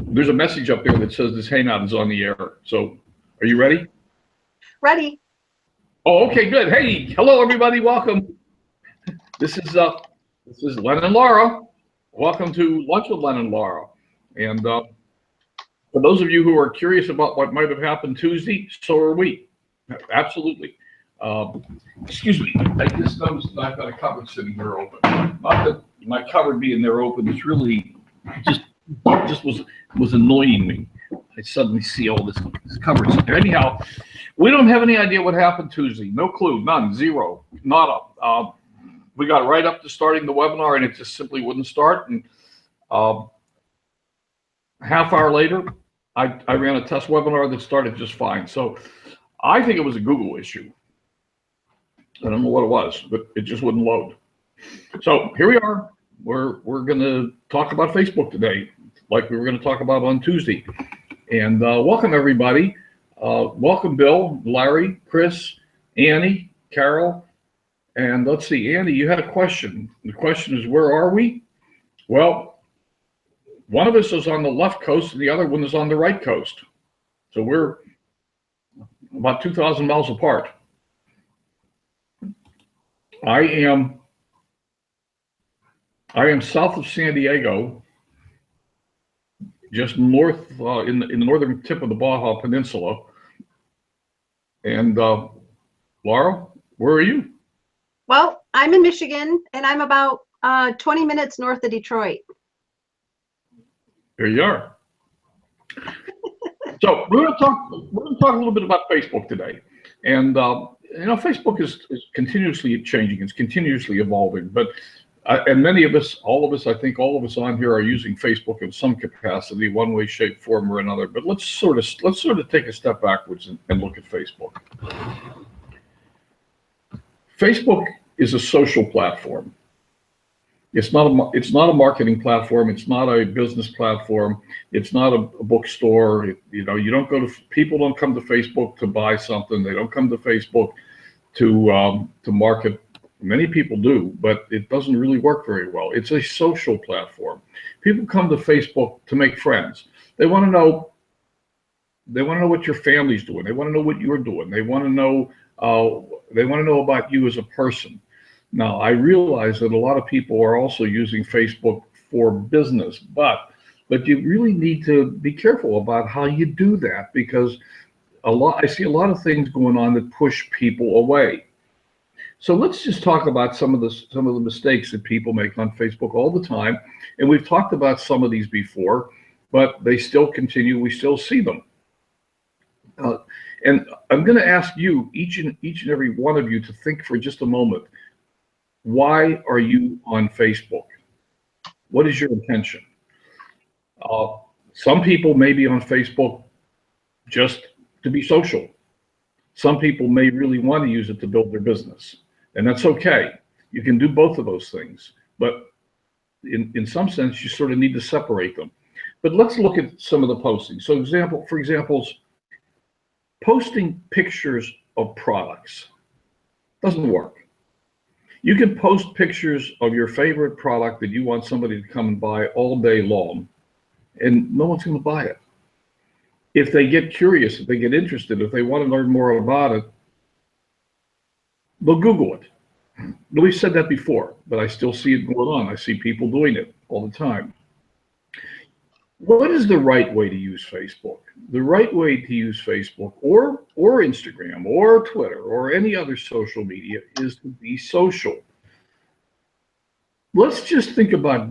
There's a message up there that says this hangout is on the air. So, are you ready? Ready. Oh, okay, good. Hey, hello everybody. Welcome. This is Len and Laura. Welcome to Lunch with Len and Laura. And for those of you who are curious about what might have happened Tuesday, so are we. Absolutely. Excuse me. I just noticed that I've got a cupboard sitting here open. Not that my cupboard being there open is really just was annoying me. I suddenly see all this cupboard sitting there. Anyhow, we don't have any idea what happened Tuesday. No clue. None. Zero. Nada. We got right up to starting the webinar and it just simply wouldn't start. And half hour later, I ran a test webinar that started just fine. So I think it was a Google issue. I don't know what it was, but it just wouldn't load. So here we are. We're going to talk about Facebook today, like we were going to talk about on Tuesday. And welcome everybody. Welcome Bill, Larry, Chris, Annie, Carol. And let's see, Andy, you had a question. The question is, where are we? Well, one of us is on the left coast and the other one is on the right coast. So we're about 2,000 miles apart. I am south of San Diego, just north in the northern tip of the Baja Peninsula. And Laura, where are you? Well, I'm in Michigan, and I'm about 20 minutes north of Detroit. There you are. So we're going to talk a little bit about Facebook today, and Facebook is continuously changing. It's continuously evolving. But and many of us, all of us, I think all of us on here are using Facebook in some capacity, one way, shape, form, or another. But let's sort of take a step backwards and look at Facebook. Facebook is a social platform. It's not a marketing platform. It's not a business platform. It's not a bookstore. People don't come to Facebook to buy something. They don't come to Facebook to market. Many people do, but it doesn't really work very well. It's a social platform. People come to Facebook to make friends. They want to know what your family's doing. They want to know what you're doing. They want to know about you as a person. Now, I realize that a lot of people are also using Facebook for business, but you really need to be careful about how you do that, because I see a lot of things going on that push people away. So let's just talk about some of the mistakes that people make on Facebook all the time. And we've talked about some of these before, but they still continue. We still see them. And I'm going to ask you, each and every one of you, to think for just a moment. Why are you on Facebook? What is your intention? Some people may be on Facebook just to be social. Some people may really want to use it to build their business, and that's okay. You can do both of those things, but in some sense, you sort of need to separate them. But let's look at some of the postings. So for example, posting pictures of products doesn't work. You can post pictures of your favorite product that you want somebody to come and buy all day long, and no one's going to buy it. If they get curious, if they get interested, if they want to learn more about it, they'll Google it. We've said that before, but I still see it going on. I see people doing it all the time. What is the right way to use Facebook? The right way to use Facebook or Instagram or Twitter or any other social media is to be social. Let's just think about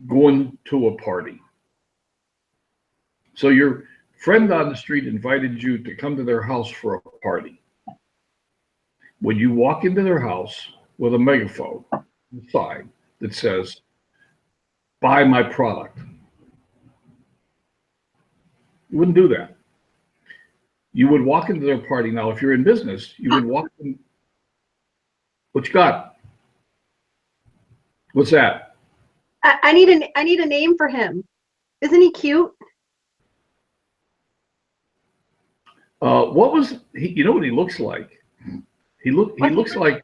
going to a party. So your friend on the street invited you to come to their house for a party. When you walk into their house with a megaphone, a sign that says, "Buy my product," you wouldn't do that. You would walk into their party. Now, if you're in business, you would walk in. What you got? What's that? I need a name for him. Isn't he cute? What was he? You know what he looks like? He looks like,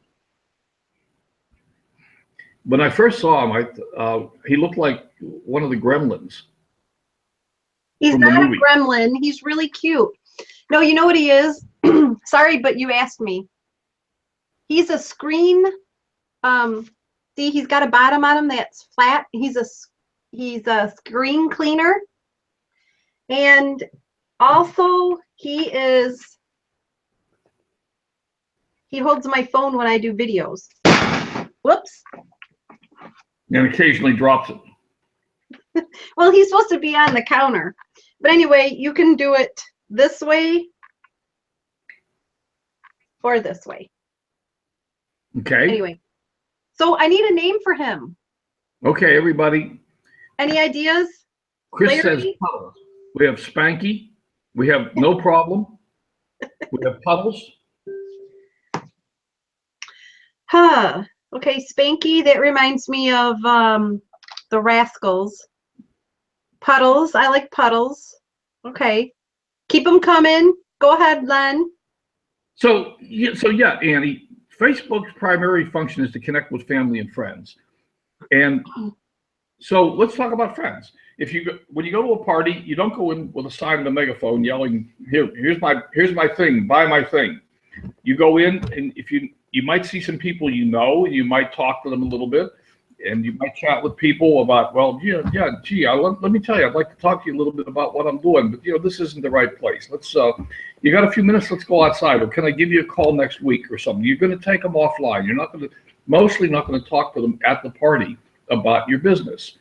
when I first saw him, he looked like one of the Gremlins. He's from the not a movie. gremlin. He's really cute. No, you know what he is? Sorry, but you asked me. He's a screen. See, he's got a bottom on him that's flat. He's a screen cleaner. And also he holds my phone when I do videos. Whoops. And occasionally drops it. Well, he's supposed to be on the counter. But anyway, you can do it this way or this way. Okay. Anyway, so I need a name for him. Okay, everybody. Any ideas? Chris Larry? says Puddles. We have Spanky. We have No Problem. We have Puddles. Huh. Okay, Spanky, that reminds me of the Rascals. Puddles, I like Puddles. Okay. Keep them coming. Go ahead, Len. So yeah, Annie, Facebook's primary function is to connect with family and friends. And so let's talk about friends. When you go to a party, you don't go in with a sign and a megaphone yelling, here's my thing, buy my thing. You go in, and if you might see some people you know, and you might talk to them a little bit, and you might chat with people about, well, gee, let me tell you, I'd like to talk to you a little bit about what I'm doing, but this isn't the right place. Let's you got a few minutes, let's go outside, or can I give you a call next week or something? You're going to take them offline. You're mostly not going to talk to them at the party about your business.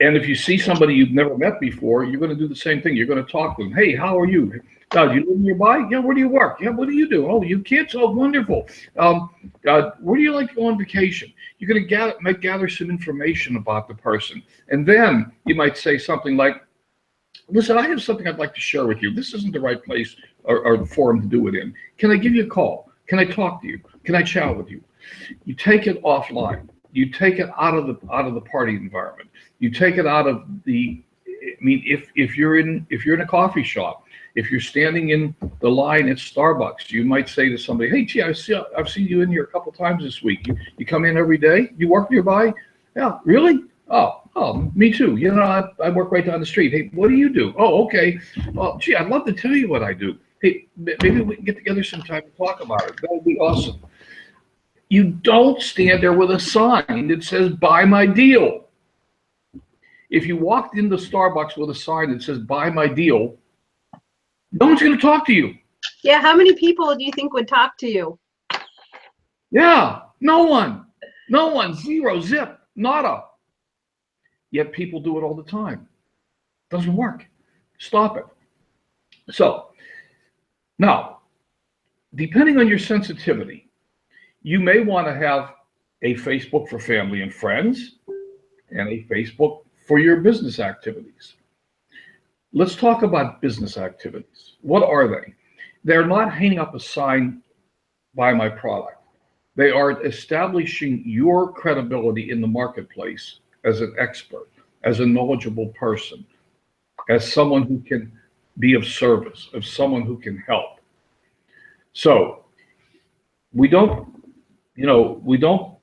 And if you see somebody you've never met before, you're going to do the same thing. You're going to talk to them. Hey, how are you? Do you live nearby? Yeah, where do you work? Yeah, what do you do? Oh, you kids? Oh, wonderful. Where do you like to go on vacation? You're going to gather some information about the person. And then you might say something like, listen, I have something I'd like to share with you. This isn't the right place or the forum to do it in. Can I give you a call? Can I talk to you? Can I chat with you? You take it offline. You take it out of the party environment. You take it out of if you're in a coffee shop, if you're standing in the line at Starbucks, you might say to somebody, hey, gee, I've seen you in here a couple times this week. You come in every day? You work nearby? Yeah, really? Oh, me too. I work right down the street. Hey, what do you do? Oh, okay. Well, gee, I'd love to tell you what I do. Hey, maybe we can get together sometime to talk about it. That would be awesome. You don't stand there with a sign that says, buy my deal. If you walked into Starbucks with a sign that says, buy my deal, no one's going to talk to you. Yeah, how many people do you think would talk to you? Yeah, no one. Zero, zip, nada. Yet people do it all the time. Doesn't work. Stop it. So, now, depending on your sensitivity, you may want to have a Facebook for family and friends and a Facebook for your business activities. Let's talk about business activities. What are they? They're not hanging up a sign, buy my product. They are establishing your credibility in the marketplace as an expert, as a knowledgeable person, as someone who can be of service, as someone who can help. So we don't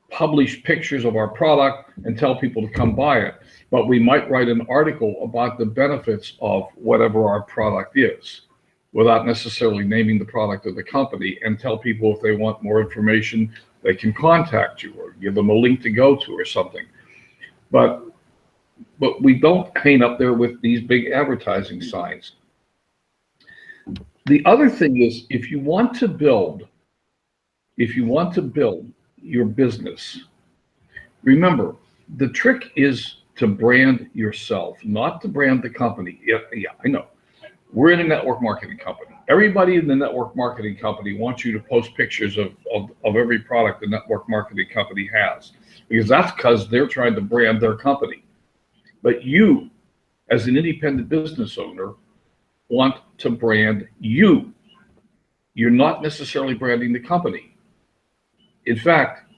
publish pictures of our product and tell people to come buy it, but we might write an article about the benefits of whatever our product is without necessarily naming the product of the company, and tell people if they want more information, they can contact you or give them a link to go to or something. But we don't hang up there with these big advertising signs. The other thing is, if you want to build your business, remember, the trick is to brand yourself, not to brand the company. Yeah, I know. We're in a network marketing company. Everybody in the network marketing company wants you to post pictures of every product the network marketing company has, because they're trying to brand their company. But you, as an independent business owner, want to brand you. You're not necessarily branding the company. In fact,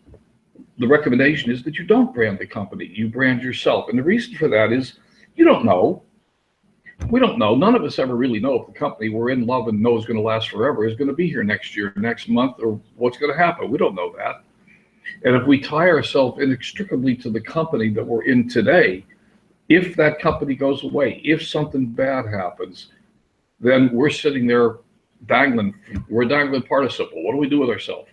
the recommendation is that you don't brand the company, you brand yourself. And the reason for that is you don't know. We don't know. None of us ever really know if the company we're in love and know is going to last forever is going to be here next year, next month, or what's going to happen. We don't know that. And if we tie ourselves inextricably to the company that we're in today, If that company goes away, if something bad happens, then we're sitting there dangling. We're a dangling participle. What do we do with ourselves?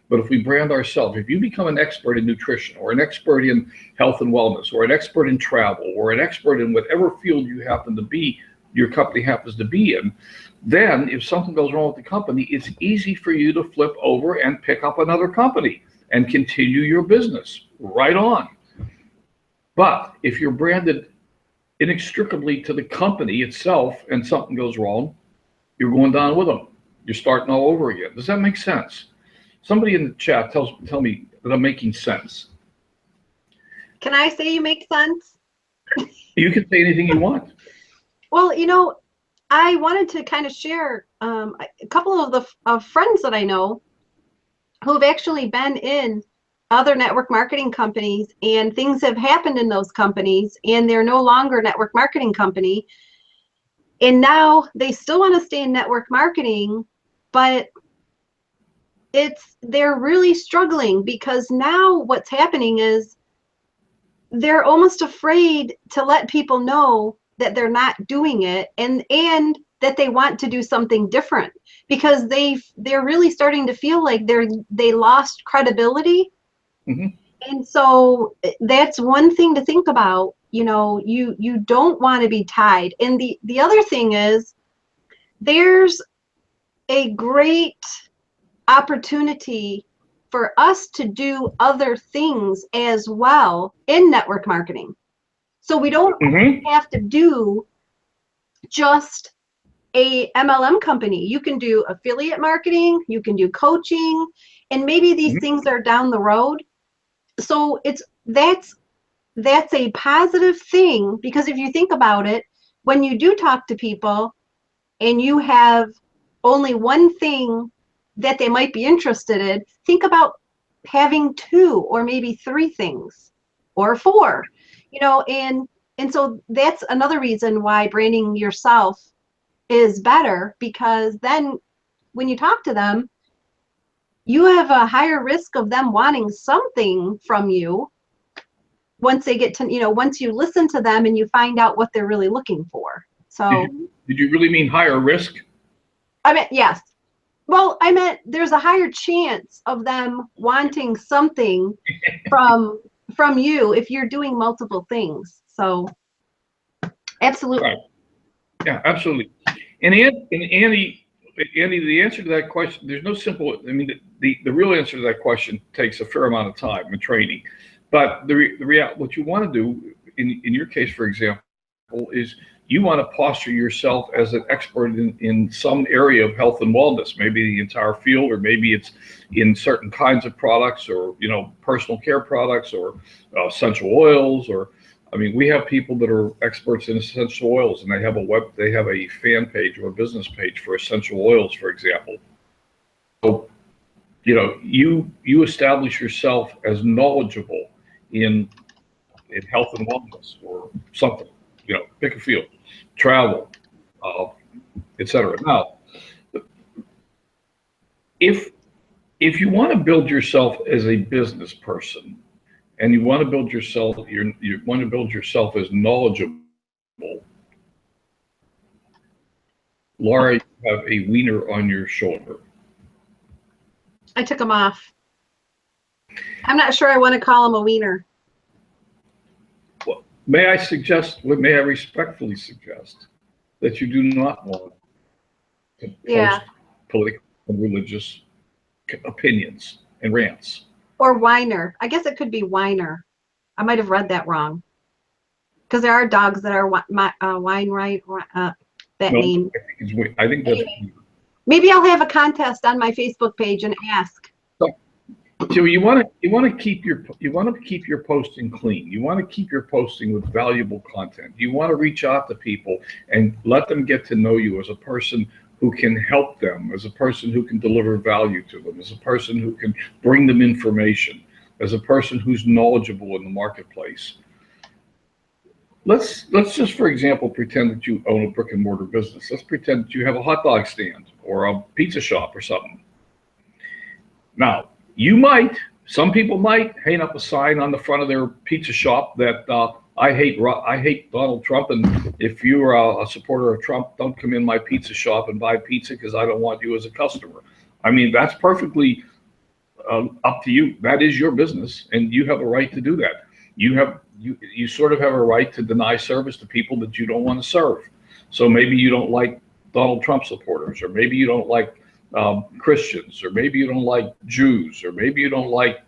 But if we brand ourselves, if you become an expert in nutrition or an expert in health and wellness or an expert in travel or an expert in whatever field you happen to be, your company happens to be in, then if something goes wrong with the company, it's easy for you to flip over and pick up another company and continue your business right on. But if you're branded inextricably to the company itself and something goes wrong, you're going down with them. You're starting all over again. Does that make sense? Somebody in the chat tell me that I'm making sense. Can I say you make sense? You can say anything you want. Well, you know, I wanted to kind of share a couple of friends that I know who have actually been in other network marketing companies, and things have happened in those companies, and they're no longer network marketing company. And now they still want to stay in network marketing, but they're really struggling because now what's happening is they're almost afraid to let people know that they're not doing it, and that they want to do something different, because they're really starting to feel like they lost credibility. Mm-hmm. And so that's one thing to think about. You know, you don't want to be tied. And the other thing is, there's a great opportunity for us to do other things as well in network marketing. So we don't have to do just a MLM company. You can do affiliate marketing, you can do coaching, and maybe these things are down the road. So that's a positive thing, because if you think about it, when you do talk to people and you have only one thing that they might be interested in, think about having 2 or maybe 3 things or 4, you know, and so that's another reason why branding yourself is better, because then when you talk to them, you have a higher risk of them wanting something from you once they get to, you know, once you listen to them and you find out what they're really looking for. So did you really mean higher risk? I meant, yes. Well, I meant there's a higher chance of them wanting something from you if you're doing multiple things. So absolutely. Right. Yeah, absolutely. And Andy, the answer to that question, there's no simple, I mean, the real answer to that question takes a fair amount of time and training. But what you want to do, in your case, for example, is you want to posture yourself as an expert in some area of health and wellness, maybe the entire field, or maybe it's in certain kinds of products, or, you know, personal care products, or essential oils, or, I mean, we have people that are experts in essential oils, and they have a fan page or a business page for essential oils, for example. So, you know, you establish yourself as knowledgeable in health and wellness or something, you know, pick a field, travel, etc. Now, if you want to build yourself as a business person, and you want to build yourself, you want to build yourself as knowledgeable, Laura, you have a wiener on your shoulder. I took him off. I'm not sure I want to call him a wiener. Well, may I respectfully suggest that you do not want to post political and religious opinions and rants. Or whiner. I guess it could be whiner. I might have read that wrong. Because there are dogs that are whine right, that name. I think that's. Anyway, maybe I'll have a contest on my Facebook page and ask. So you want to keep your posting clean. You want to keep your posting with valuable content. You want to reach out to people and let them get to know you as a person who can help them, as a person who can deliver value to them, as a person who can bring them information, as a person who's knowledgeable in the marketplace. Let's just, for example, pretend that you own a brick and mortar business. Let's pretend that you have a hot dog stand or a pizza shop or something. Now, some people might hang up a sign on the front of their pizza shop that I hate Donald Trump, and if you're a supporter of Trump, don't come in my pizza shop and buy pizza because I don't want you as a customer. I mean, that's perfectly up to you. That is your business, and you have a right to do that. You sort of have a right to deny service to people that you don't want to serve. So maybe you don't like Donald Trump supporters, or maybe you don't like Christians, or maybe you don't like Jews, or maybe you don't like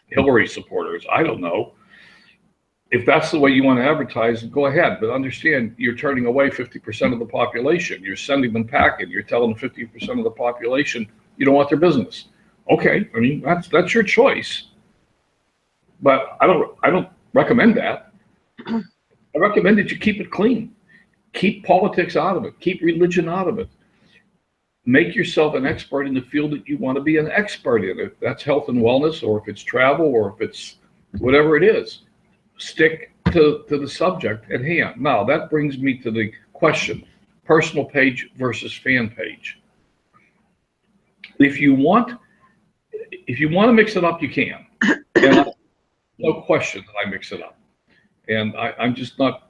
Hillary supporters. I don't know. If that's the way you want to advertise, go ahead. But understand, you're turning away 50% of the population. You're sending them packing. You're telling 50% of the population you don't want their business. Okay, I mean, that's your choice. But I don't recommend that. I recommend that you keep it clean. Keep politics out of it. Keep religion out of it. Make yourself an expert in the field that you want to be an expert in. If that's health and wellness, or if it's travel, or if it's whatever it is, stick to the subject at hand. Now, that brings me to the question, personal page versus fan page. If you want to mix it up, you can. And no question that I mix it up. And I'm just not,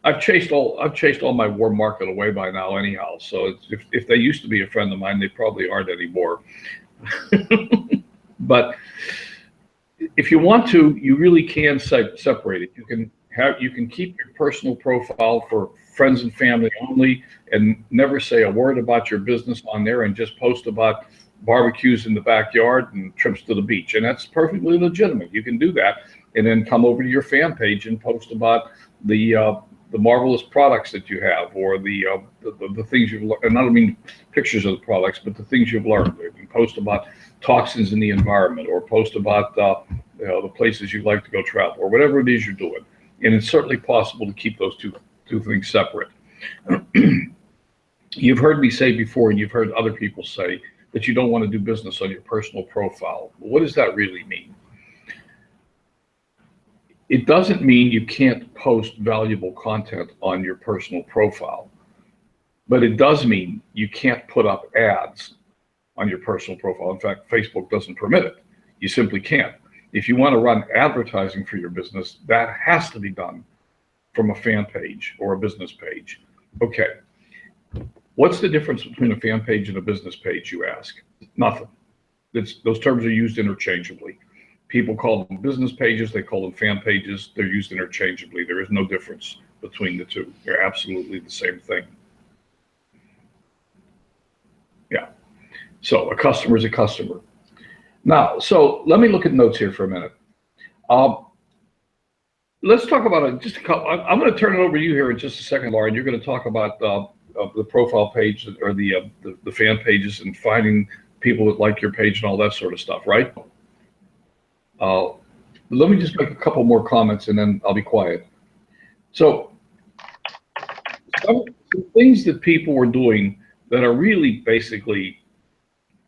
I've chased all my warm market away by now anyhow. So if they used to be a friend of mine, they probably aren't anymore. But if you want to, you really can separate it. You can keep your personal profile for friends and family only, and never say a word about your business on there, and just post about barbecues in the backyard and trips to the beach. And that's perfectly legitimate. You can do that, and then come over to your fan page and post about the marvelous products that you have, or the things you've learned. And I don't mean pictures of the products, but the things you've learned. You can post about toxins in the environment, or post about the places you'd like to go travel, or whatever it is you're doing. And it's certainly possible to keep those two things separate. You've heard me say before, and you've heard other people say, that you don't want to do business on your personal profile. What does that really mean? It doesn't mean you can't post valuable content on your personal profile, but it does mean you can't put up ads on your personal profile. In fact, Facebook doesn't permit it. You simply can't. If you want to run advertising for your business, that has to be done from a fan page or a business page. Okay. What's the difference between a fan page and a business page, you ask? Nothing. Those terms are used interchangeably. People call them business pages, they call them fan pages. They're used interchangeably. There is no difference between the two. They're absolutely the same thing. Yeah. So a customer is a customer. Now, so let me look at notes here for a minute. Let's talk about it. Just a couple. I'm going to turn it over to you here in just a second, Lauren. You're going to talk about the profile page, or the fan pages, and finding people that like your page and all that sort of stuff, right? Let me just make a couple more comments and then I'll be quiet. So some things that people were doing that are really basically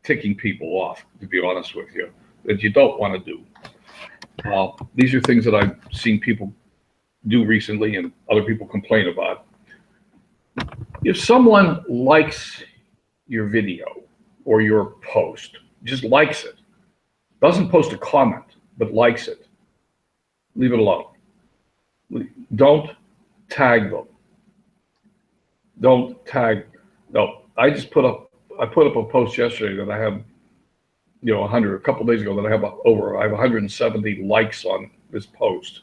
ticking people off, to be honest with you, that you don't want to do. These are things that I've seen people do recently and other people complain about. If someone likes your video or your post, just likes it, doesn't post a comment, but likes it, leave it alone. Don't tag them. Don't tag. No, I put up a post yesterday that I have, a couple days ago, that I have 170 likes on this post.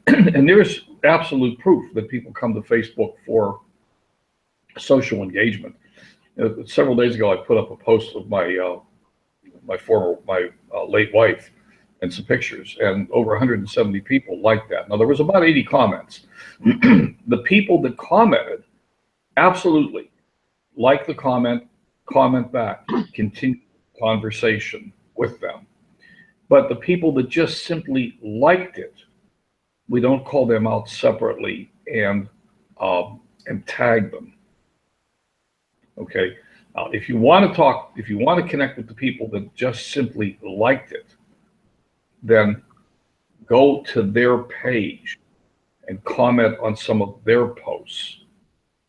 And there's absolute proof that people come to Facebook for social engagement. Several days ago, I put up a post of my late wife and some pictures, and over 170 people liked that. Now, there was about 80 comments. The people that commented absolutely like the comment back, continue the conversation with them. But the people that just simply liked it, we don't call them out separately and tag them. Okay. Now, if you want to connect with the people that just simply liked it, then go to their page and comment on some of their posts,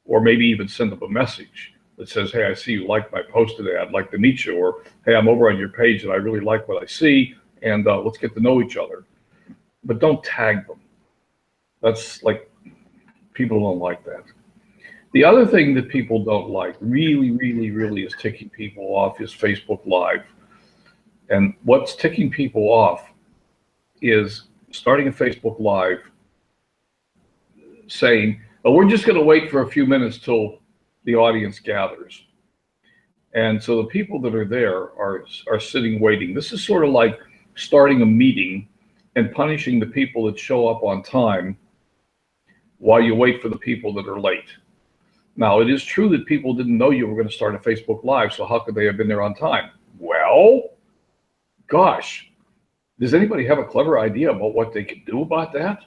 or maybe even send them a message that says, hey, I see you liked my post today. I'd like to meet you. Or, hey, I'm over on your page and I really like what I see, and let's get to know each other. but don't tag them. That's like, people don't like that. The other thing that people don't like, really, really, really is ticking people off, is Facebook Live. And what's ticking people off is starting a Facebook Live saying, oh, we're just going to wait for a few minutes till the audience gathers. And so the people that are there are sitting waiting. This is sort of like starting a meeting and punishing the people that show up on time while you wait for the people that are late. Now, it is true that people didn't know you were going to start a Facebook Live, so how could they have been there on time? Well, gosh, does anybody have a clever idea about what they could do about that?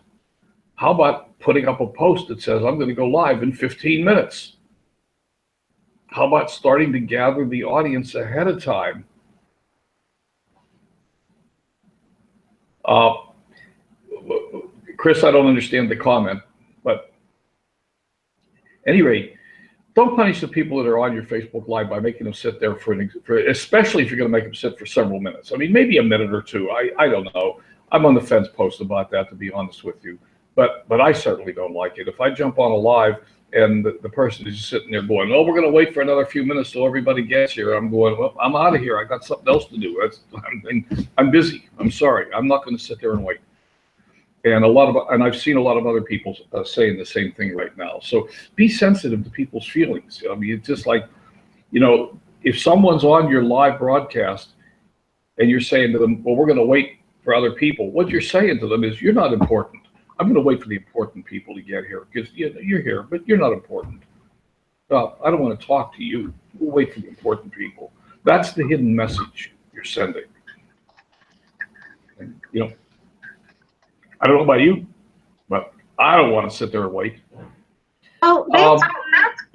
How about putting up a post that says, I'm going to go live in 15 minutes? How about starting to gather the audience ahead of time? Chris, I don't understand the comment, but at any rate, don't punish the people that are on your Facebook Live by making them sit there for especially if you're going to make them sit for several minutes. I mean, maybe a minute or two. I don't know. I'm on the fence post about that, to be honest with you. But I certainly don't like it. If I jump on a live and the person is just sitting there going, oh, we're going to wait for another few minutes till everybody gets here, I'm going, well, I'm out of here. I got something else to do. I'm busy. I'm sorry. I'm not going to sit there and wait. And I've seen a lot of other people saying the same thing right now. So be sensitive to people's feelings. I mean, it's just like, you know, if someone's on your live broadcast and you're saying to them, well, we're going to wait for other people, what you're saying to them is, you're not important. I'm going to wait for the important people to get here because you're here, but you're not important. I don't want to talk to you. We'll wait for the important people. That's the hidden message you're sending. And, you know, I don't know about you, but I don't want to sit there and wait. Oh,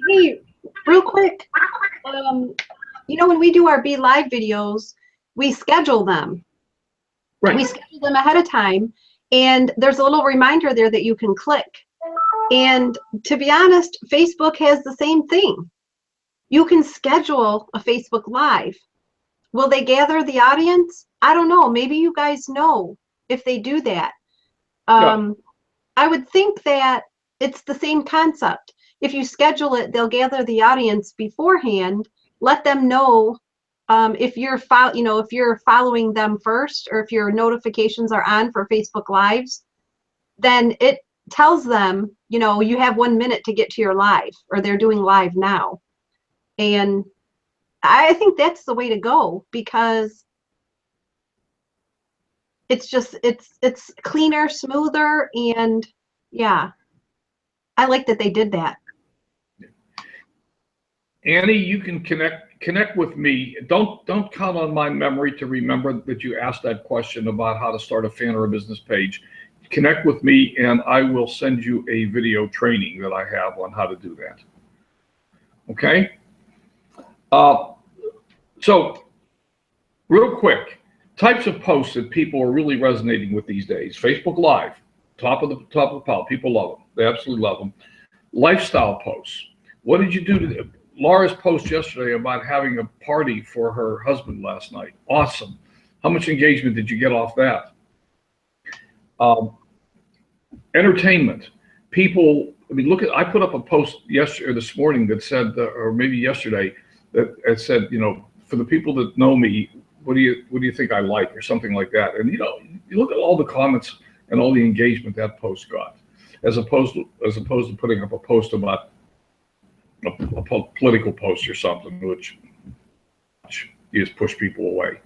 hey, real quick. You know, when we do our Be Live videos, we schedule them. Right. We schedule them ahead of time, and there's a little reminder there that you can click. And to be honest, Facebook has the same thing. You can schedule a Facebook Live. Will they gather the audience? I don't know. Maybe you guys know if they do that. Yeah. I would think that it's the same concept. If you schedule it, they'll gather the audience beforehand, let them know if you're if you're following them first, or if your notifications are on for Facebook Lives, then it tells them, you know, you have 1 minute to get to your live, or they're doing live now. And I think that's the way to go, because it's just it's cleaner, smoother, and yeah, I like that they did that. Annie, you can connect with me. Don't count on my memory to remember that you asked that question about how to start a fan or a business page. Connect with me and I will send you a video training that I have on how to do that. Okay? So real quick, types of posts that people are really resonating with these days. Facebook Live, top of the pile. People love them. They absolutely love them. Lifestyle posts. What did you do to Laura's post yesterday about having a party for her husband last night? Awesome. How much engagement did you get off that? Entertainment. People, I mean, I put up a post yesterday or this morning that said, or maybe yesterday, that it said, you know, for the people that know me, what do you think I like, or something like that? And you know, you look at all the comments and all the engagement that post got, as opposed to putting up a post about a political post or something, which you just push people away.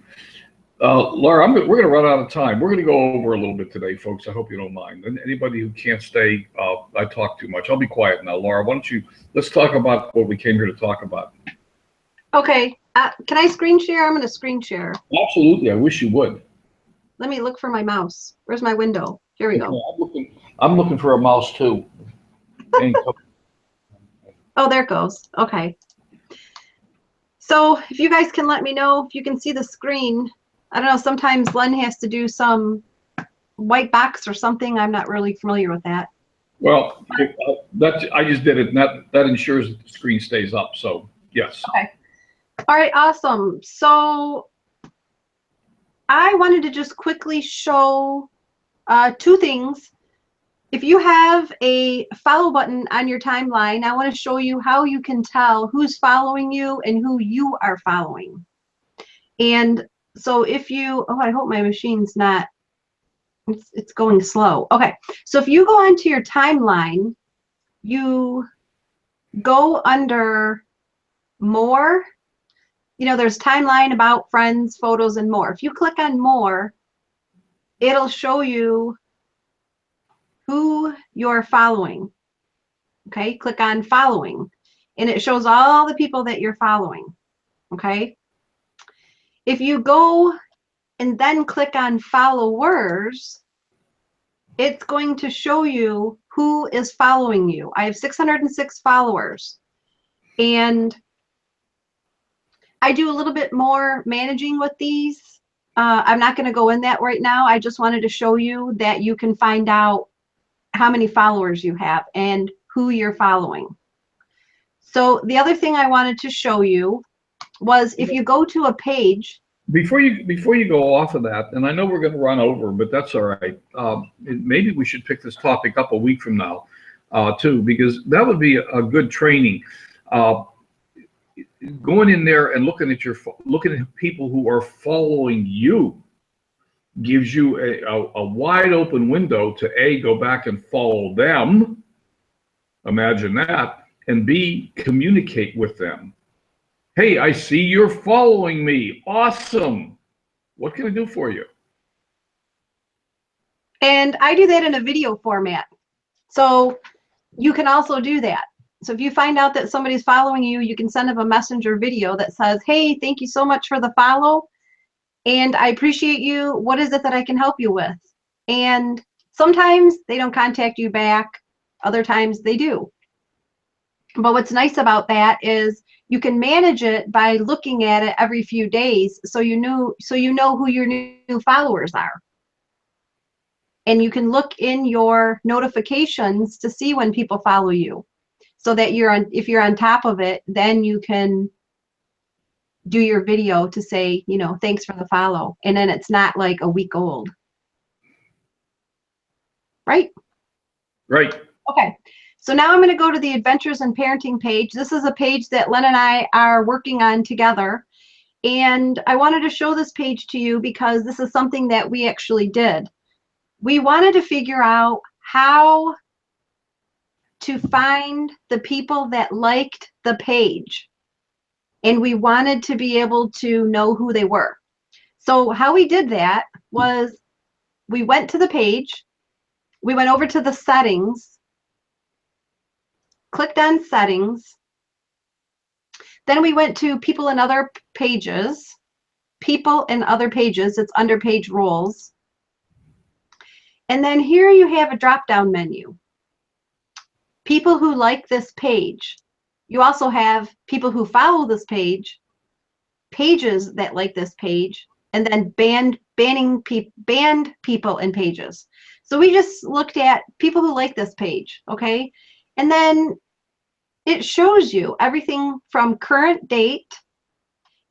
Laura, we're going to run out of time. We're going to go over a little bit today, folks. I hope you don't mind. And anybody who can't stay, I talk too much. I'll be quiet now. Laura, why don't let's talk about what we came here to talk about. Okay. Can I screen share? I'm going to screen share. Absolutely. I wish you would. Let me look for my mouse. Where's my window? Here we go. I'm looking for a mouse too. Oh, there it goes. Okay. So if you guys can let me know if you can see the screen. I don't know, sometimes Len has to do some white box or something. I'm not really familiar with that. Well, I just did it, and that ensures that the screen stays up. So yes. Okay. All right, awesome. So I wanted to just quickly show Two things. If you have a follow button on your timeline, I want to show you how you can tell who's following you and who you are following. And so if you, oh, I hope my machine's not, it's going slow. Okay, so if you go onto your timeline, you go under more, you know, there's timeline, about, friends, photos, and more. If you click on more, it'll show you who you're following. Okay, click on following, and it shows all the people that you're following. Okay, if you go and then click on followers, it's going to show you who is following you. I have 606 followers, and I do a little bit more managing with these. I'm not going to go in that right now. I just wanted to show you that you can find out how many followers you have and who you're following. So the other thing I wanted to show you was if you go to a page. Before you go off of that, and I know we're going to run over, but that's all right. Maybe we should pick this topic up a week from now, too, because that would be a good training. Going in there and looking at people who are following you gives you a wide open window to A, go back and follow them. Imagine that, and B, communicate with them. Hey, I see you're following me. Awesome. What can I do for you? And I do that in a video format. So you can also do that. So if you find out that somebody's following you, you can send them a messenger video that says, hey, thank you so much for the follow, and I appreciate you. What is it that I can help you with? And sometimes they don't contact you back. Other times they do. But what's nice about that is you can manage it by looking at it every few days, so you know who your new followers are. And you can look in your notifications to see when people follow you, so that if you're on top of it, then you can do your video to say, you know, thanks for the follow, and then it's not like a week old. Right? Right. Okay. So now I'm going to go to the Adventures in Parenting page. This is a page that Len and I are working on together. And I wanted to show this page to you because this is something that we actually did. We wanted to figure out how to find the people that liked the page. And we wanted to be able to know who they were. So how we did that was we went to the page, we went over to the settings, clicked on settings, then we went to people and other pages, it's under page roles. And then here you have a drop-down menu. People who like this page. You also have people who follow this page, pages that like this page, and then banned people and pages. So we just looked at people who like this page, okay? And then it shows you everything from current date,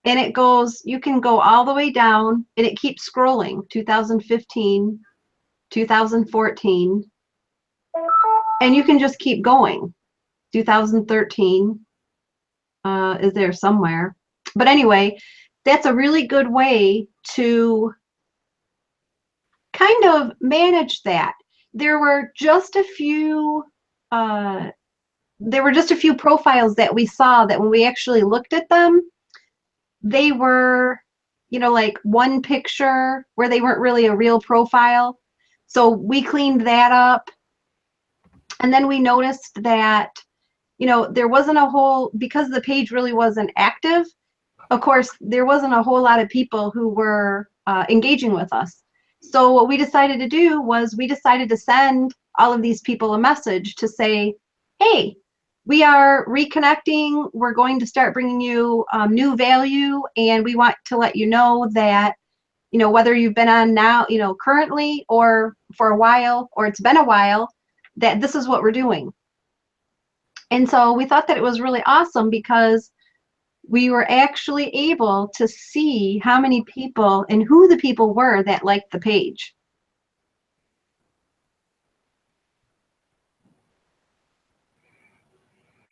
and it goes, you can go all the way down, and it keeps scrolling, 2015, 2014, and you can just keep going. 2013 is there somewhere. But anyway, that's a really good way to kind of manage that. There were just a few profiles that we saw that when we actually looked at them, they were, you know, like one picture where they weren't really a real profile. So we cleaned that up. And then we noticed that, you know, there wasn't a whole, because the page really wasn't active, of course, there wasn't a whole lot of people who were engaging with us. So what we decided to do was we decided to send all of these people a message to say, hey, we are reconnecting. We're going to start bringing you new value, and we want to let you know that, you know, whether you've been on now, you know, currently or for a while, or it's been a while, that this is what we're doing. And so we thought that it was really awesome because we were actually able to see how many people and who the people were that liked the page.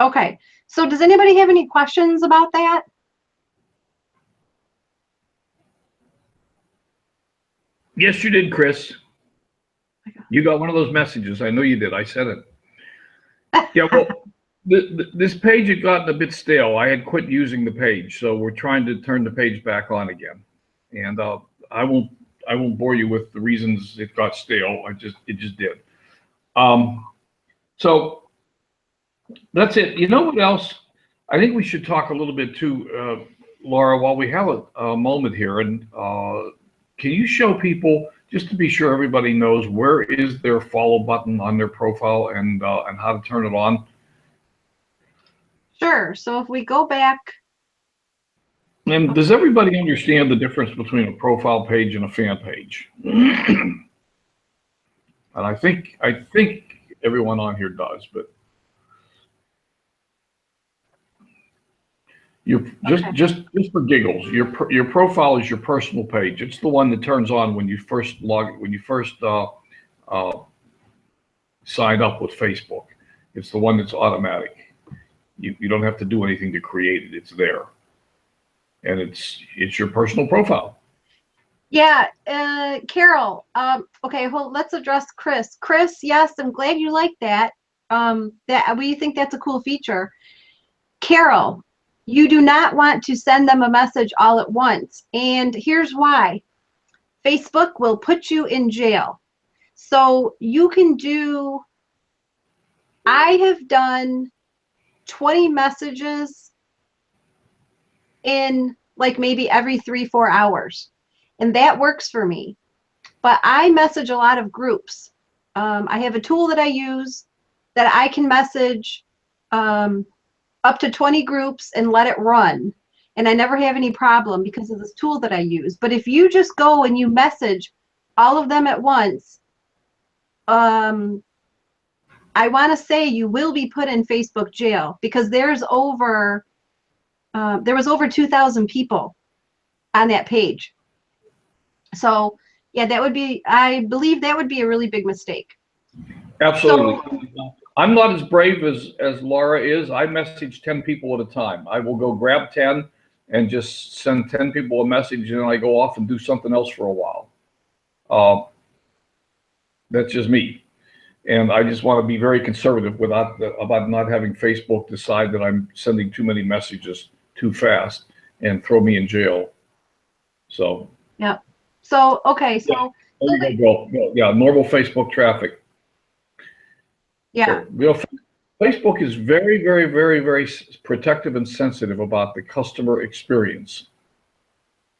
Okay. So does anybody have any questions about that? Yes, you did, Chris. You got one of those messages. I know you did. I said it. Yeah, well, this page had gotten a bit stale. I had quit using the page, so we're trying to turn the page back on again. And I won't I won't bore you with the reasons it got stale. It just did. Um, so that's it. You know what else? I think we should talk a little bit too, Laura, while we have a moment here. And can you show people, just to be sure everybody knows, where is their follow button on their profile and how to turn it on? Sure. So if we go back, And does everybody understand the difference between a profile page and a fan page? And I think everyone on here does, but you okay. just for giggles, your profile is your personal page. It's the one that turns on when you first sign up with Facebook. It's the one that's automatic. You don't have to do anything to create it. It's there. And it's your personal profile. Yeah, Carol. Okay, well, let's address Chris. Chris, yes, I'm glad you like that. We think that's a cool feature. Carol, you do not want to send them a message all at once, and here's why. Facebook will put you in jail. So you can do. I have done 20 messages in like maybe every 3-4 hours. And that works for me. But I message a lot of groups. I have a tool that I use that I can message up to 20 groups and let it run. And I never have any problem because of this tool that I use. But if you just go and you message all of them at once, I want to say you will be put in Facebook jail because there was over 2,000 people on that page. So yeah, I believe that would be a really big mistake. Absolutely. So, I'm not as brave as Laura is. I message 10 people at a time. I will go grab 10 and just send 10 people a message, and then I go off and do something else for a while. That's just me. And I just want to be very conservative about not having Facebook decide that I'm sending too many messages too fast and throw me in jail. So. yeah. So, okay. So, there you go. Yeah, normal Facebook traffic. yeah. So, Facebook is very, very, very, very protective and sensitive about the customer experience.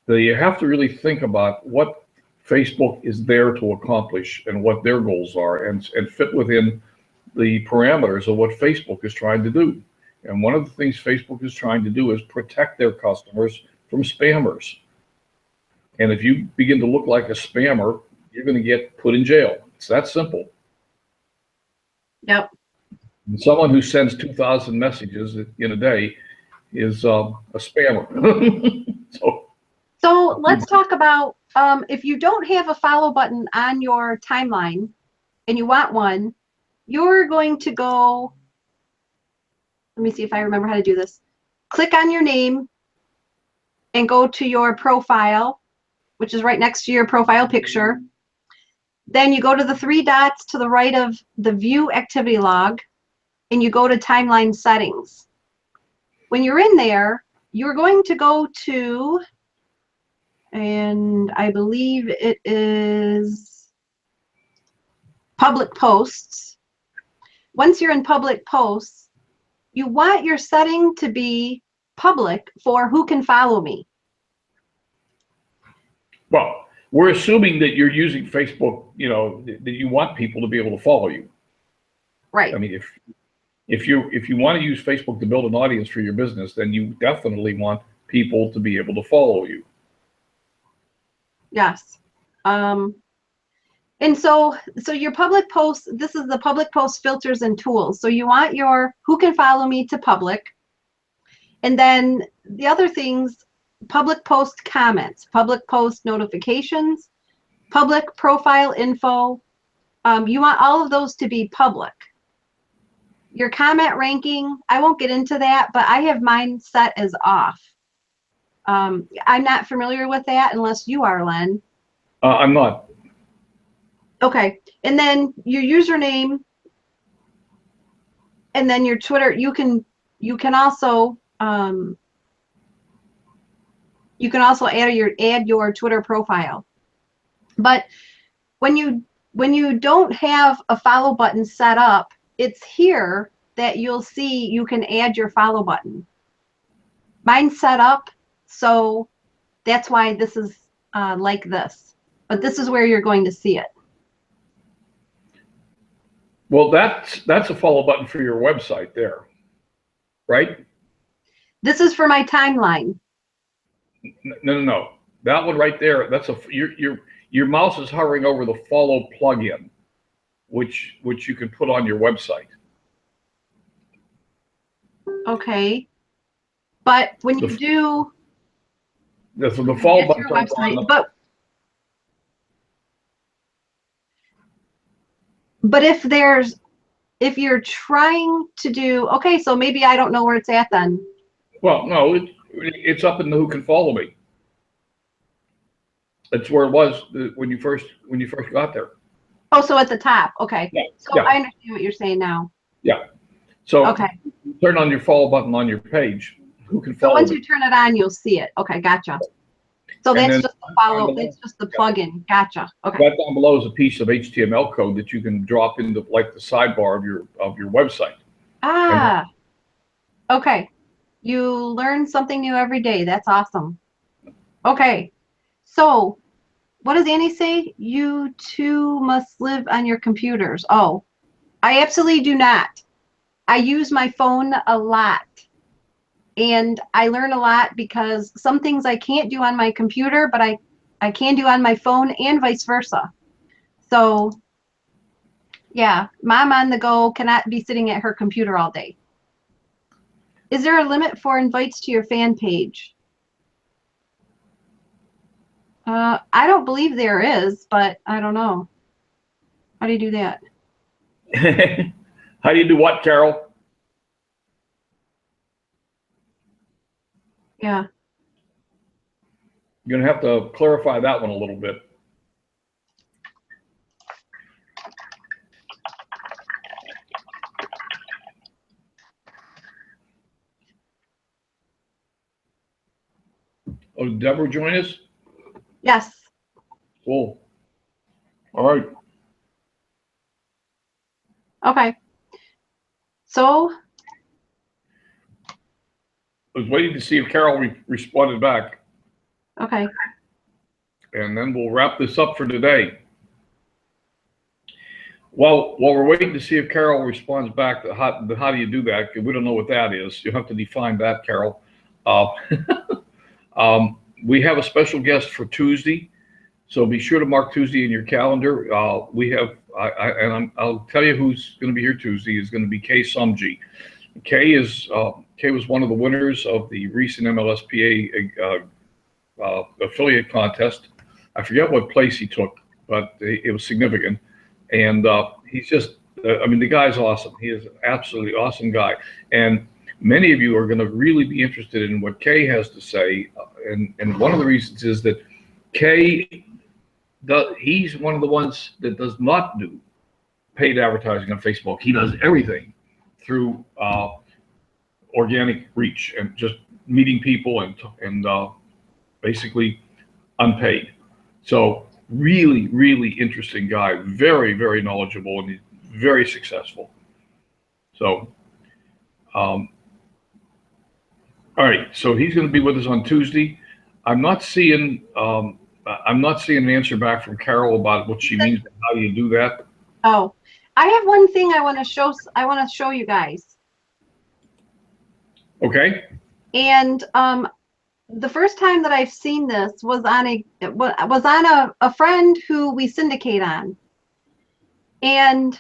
You have to really think about what Facebook is there to accomplish and what their goals are and fit within the parameters of what Facebook is trying to do. And one of the things Facebook is trying to do is protect their customers from spammers. And if you begin to look like a spammer, you're going to get put in jail. It's that simple. Yep. And someone who sends 2,000 messages in a day is a spammer. So let's talk about if you don't have a follow button on your timeline and you want one, you're going to go, let me see if I remember how to do this. Click on your name and go to your profile, which is right next to your profile picture. Then you go to the 3 dots to the right of the view activity log and you go to timeline settings. When you're in there, you're going to go to, and I believe it is public posts. Once you're in public posts, you want your setting to be public for who can follow me. Well, we're assuming that you're using Facebook, that you want people to be able to follow you. Right. I mean, if you want to use Facebook to build an audience for your business, then you definitely want people to be able to follow you. Yes. And so your public posts, this is the public post filters and tools. So you want your who can follow me to public. And then the other things, public post comments, public post notifications, public profile info. You want all of those to be public. your comment ranking, I won't get into that, but I have mine set as off. I'm not familiar with that unless you are, Len. I'm not. Okay. And then your username and then your Twitter, you can also add your Twitter profile. But when you don't have a follow button set up, it's here that you'll see you can add your follow button. Mine's set up, so that's why this is like this. But this is where you're going to see it. Well, that's a follow button for your website there, right? This is for my timeline. No. That one right there, that's your mouse is hovering over the follow plugin, which you can put on your website. Okay. But when you do The follow button your website, but if you're trying to do, okay, so maybe I don't know where it's at then. Well, no, it's up in the who can follow me. That's where it was when you first got there. Oh, so at the top. Okay. Yeah. So Yeah. I understand what you're saying now. Yeah. So okay. Turn on your follow button on your page. Who can follow? So once you turn it on, you'll see it. Okay, gotcha. So that's just the follow. It's just the plugin. Gotcha. Okay. Right down below is a piece of HTML code that you can drop into like the sidebar of your website. Ah. Okay. You learn something new every day. That's awesome. Okay. So what does Annie say? You two must live on your computers. Oh, I absolutely do not. I use my phone a lot. And I learn a lot because some things I can't do on my computer, but I can do on my phone and vice versa. So yeah, mom on the go cannot be sitting at her computer all day. Is there a limit for invites to your fan page? I don't believe there is, but I don't know. How do you do that? How do you do what, Carol? Yeah. You're going to have to clarify that one a little bit. Oh, did Deborah join us? Yes. Cool. All right. Okay. So I was waiting to see if Carol responded back. okay. And then we'll wrap this up for today. Well, while we're waiting to see if Carol responds back, how do you do that? We don't know what that is. You'll have to define that, Carol. We have a special guest for Tuesday, so be sure to mark Tuesday in your calendar. I'll tell you who's going to be here Tuesday. Is going to be Kay Sumji. Kay was one of the winners of the recent MLSPA affiliate contest. I forget what place he took, but it was significant. And he's just, the guy's awesome. He is an absolutely awesome guy. And many of you are going to really be interested in what Kay has to say. And one of the reasons is that Kay, he's one of the ones that does not do paid advertising on Facebook. He does everything through organic reach and just meeting people and basically unpaid. So really, really interesting guy, very, very knowledgeable, and very successful. So, all right. So he's going to be with us on Tuesday. I'm not seeing an answer back from Carol about what she means by how do you do that. Oh, I have one thing I want to show. I want to show you guys. Okay. And the first time that I've seen this was on a friend who we syndicate on. And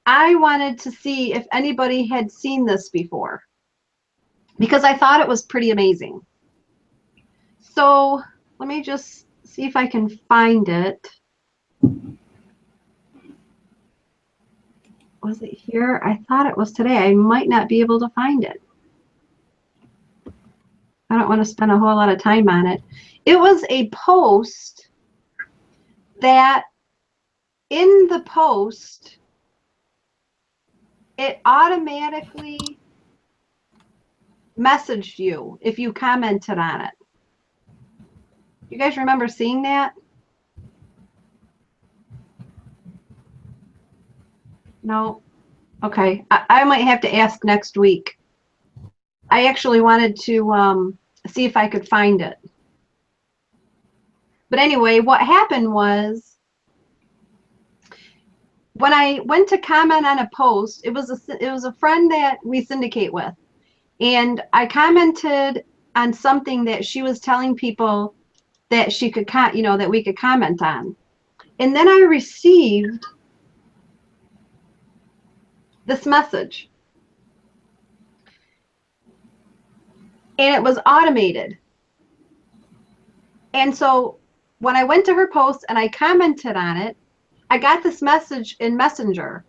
I wanted to see if anybody had seen this before, because I thought it was pretty amazing. So let me just see if I can find it. Was it here? I thought it was today. I might not be able to find it. I don't want to spend a whole lot of time on it. It was a post that in the post, it automatically messaged you if you commented on it. You guys remember seeing that? No? Okay. I might have to ask next week. I actually wanted to see if I could find it. But anyway, what happened was when I went to comment on a post, it was a friend that we syndicate with. And I commented on something that she was telling people that she could, that we could comment on. And then I received this message. And it was automated. And so when I went to her post and I commented on it, I got this message in Messenger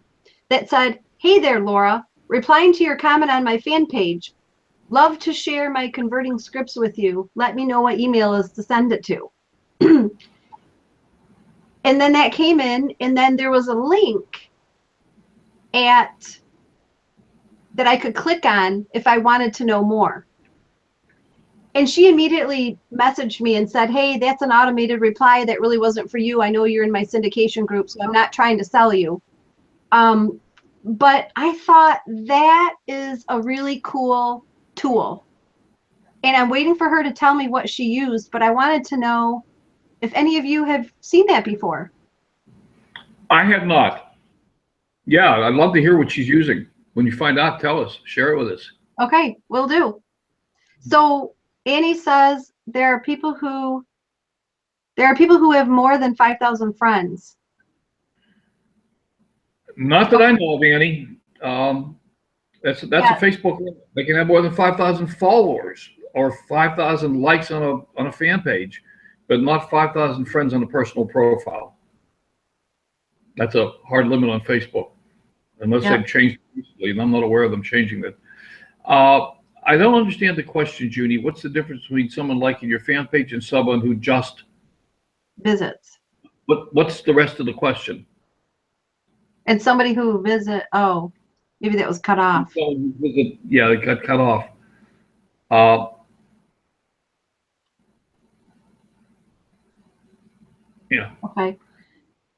that said, "Hey there, Laura, replying to your comment on my fan page. Love to share my converting scripts with you. Let me know what email is to send it to." And then that came in, and then there was a link that I could click on if I wanted to know more. And she immediately messaged me and said, "Hey, that's an automated reply. That really wasn't for you. I know you're in my syndication group, so I'm not trying to sell you." But I thought that is a really cool tool. And I'm waiting for her to tell me what she used, but I wanted to know if any of you have seen that before. I have not. Yeah, I'd love to hear what she's using. When you find out, tell us. Share it with us. Okay, will do. So Annie says there are people who have more than 5,000 friends. Not that I know of, Annie. That's Yeah. a Facebook link. They can have more than 5,000 followers or 5,000 likes on a fan page, but not 5,000 friends on a personal profile. That's a hard limit on Facebook, unless they've changed it recently, and I'm not aware of them changing it. I don't understand the question, Junie. What's the difference between someone liking your fan page and someone who just visits? What's the rest of the question? And somebody who oh, maybe that was cut off. Yeah, it got cut off. Yeah. Okay.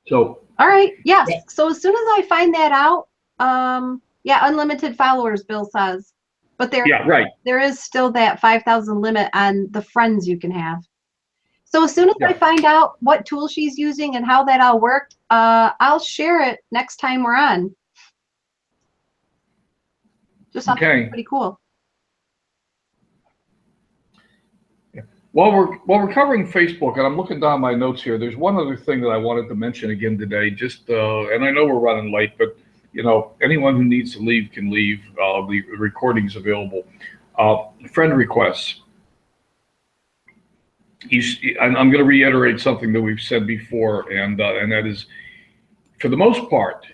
So. All right. Yes. Yeah. So as soon as I find that out, yeah, unlimited followers, Bill says, but there is still that 5,000 limit on the friends you can have. So as soon as I find out what tool she's using and how that all worked, I'll share it next time we're on. Just something pretty cool. While we're covering Facebook, and I'm looking down my notes here, there's one other thing that I wanted to mention again today. Just and I know we're running late, but anyone who needs to leave can leave. The recording's available. Friend requests. I'm going to reiterate something that we've said before, and that is, for the most part,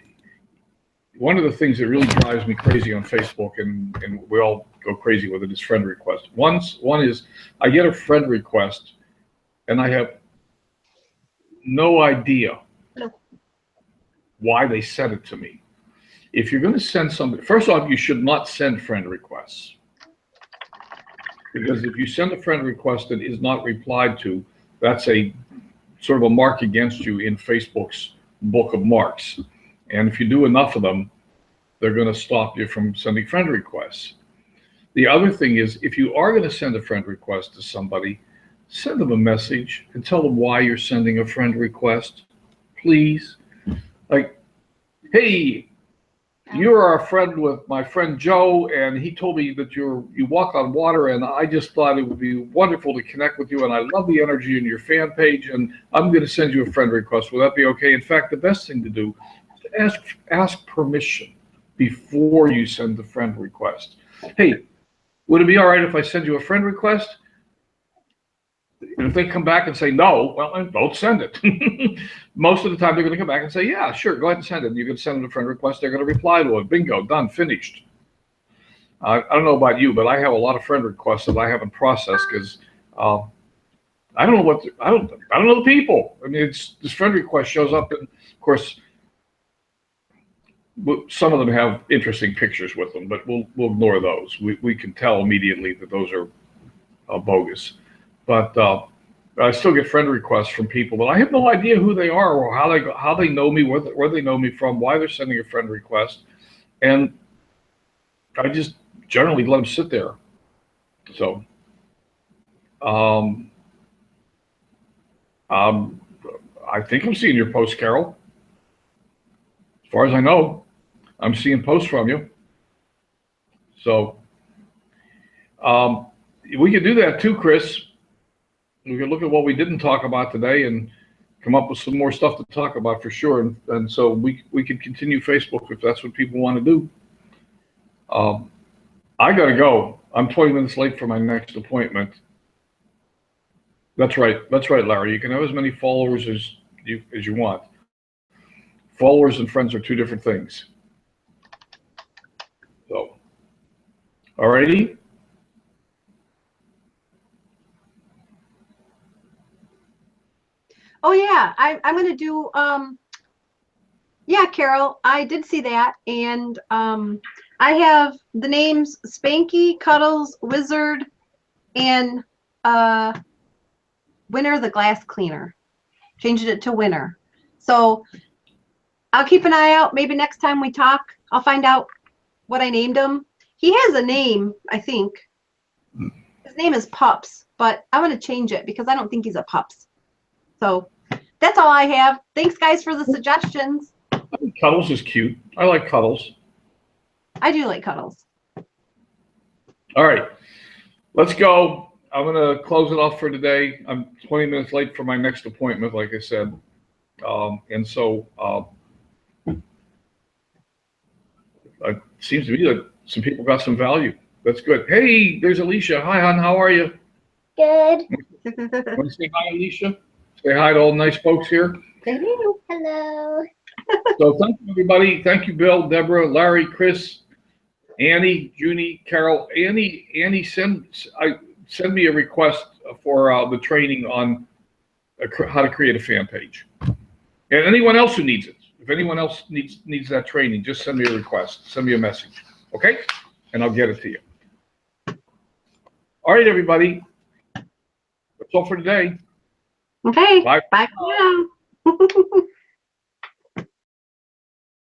one of the things that really drives me crazy on Facebook, and we all go crazy with it, is friend requests. One is I get a friend request, and I have no idea why they sent it to me. If you're going to send somebody, first off, you should not send friend requests. Because if you send a friend request that is not replied to, that's a sort of a mark against you in Facebook's book of marks. And if you do enough of them, they're going to stop you from sending friend requests. The other thing is, if you are going to send a friend request to somebody, send them a message and tell them why you're sending a friend request, please. Like, hey, you're a friend with my friend Joe, and he told me that you walk on water, and I just thought it would be wonderful to connect with you, and I love the energy in your fan page, and I'm going to send you a friend request. Will that be okay? In fact, the best thing to do is to ask permission before you send the friend request. Hey, would it be all right if I send you a friend request? And if they come back and say no, well, then don't send it. Most of the time, they're going to come back and say, yeah, sure, go ahead and send it. You can send them a friend request. They're going to reply to it. Bingo, done, finished. I don't know about you, but I have a lot of friend requests that I haven't processed because I don't know what I don't know the people. I mean, it's this friend request shows up, and of course, some of them have interesting pictures with them, but we'll ignore those. We can tell immediately that those are bogus. But I still get friend requests from people, but I have no idea who they are or how they know me, where they know me from, why they're sending a friend request, and I just generally let them sit there. So, I think I'm seeing your post, Carol. As far as I know, I'm seeing posts from you. So, we could do that too, Chris. We could look at what we didn't talk about today and come up with some more stuff to talk about for sure. And so we could continue Facebook if that's what people want to do. I got to go. I'm 20 minutes late for my next appointment. That's right, Larry. You can have as many followers as you want. Followers and friends are two different things. So, all righty. Oh yeah, I'm gonna do yeah, Carol, I did see that, and I have the names Spanky, Cuddles, Wizard, and Winner the Glass Cleaner. Changed it to Winner. So I'll keep an eye out. Maybe next time we talk, I'll find out what I named him. He has a name, I think. His name is Pups, but I'm going to change it because I don't think he's a Pups. So that's all I have. Thanks, guys, for the suggestions. Cuddles is cute. I like Cuddles. I do like Cuddles. All right, let's go. I'm going to close it off for today. I'm 20 minutes late for my next appointment, like I said. And so it seems to me that some people got some value. That's good. Hey, there's Alicia. Hi, hon. How are you? Good. Want to say hi, Alicia? Say hi to all the nice folks here. Hello. So thank you, everybody. Thank you, Bill, Deborah, Larry, Chris, Annie, Junie, Carol. Annie, send me a request for the training on how to create a fan page. And anyone else who needs it. If anyone else needs that training, just send me a request. Send me a message. Okay? And I'll get it to you. All right, everybody. That's all for today. Okay. Bye. Bye for now.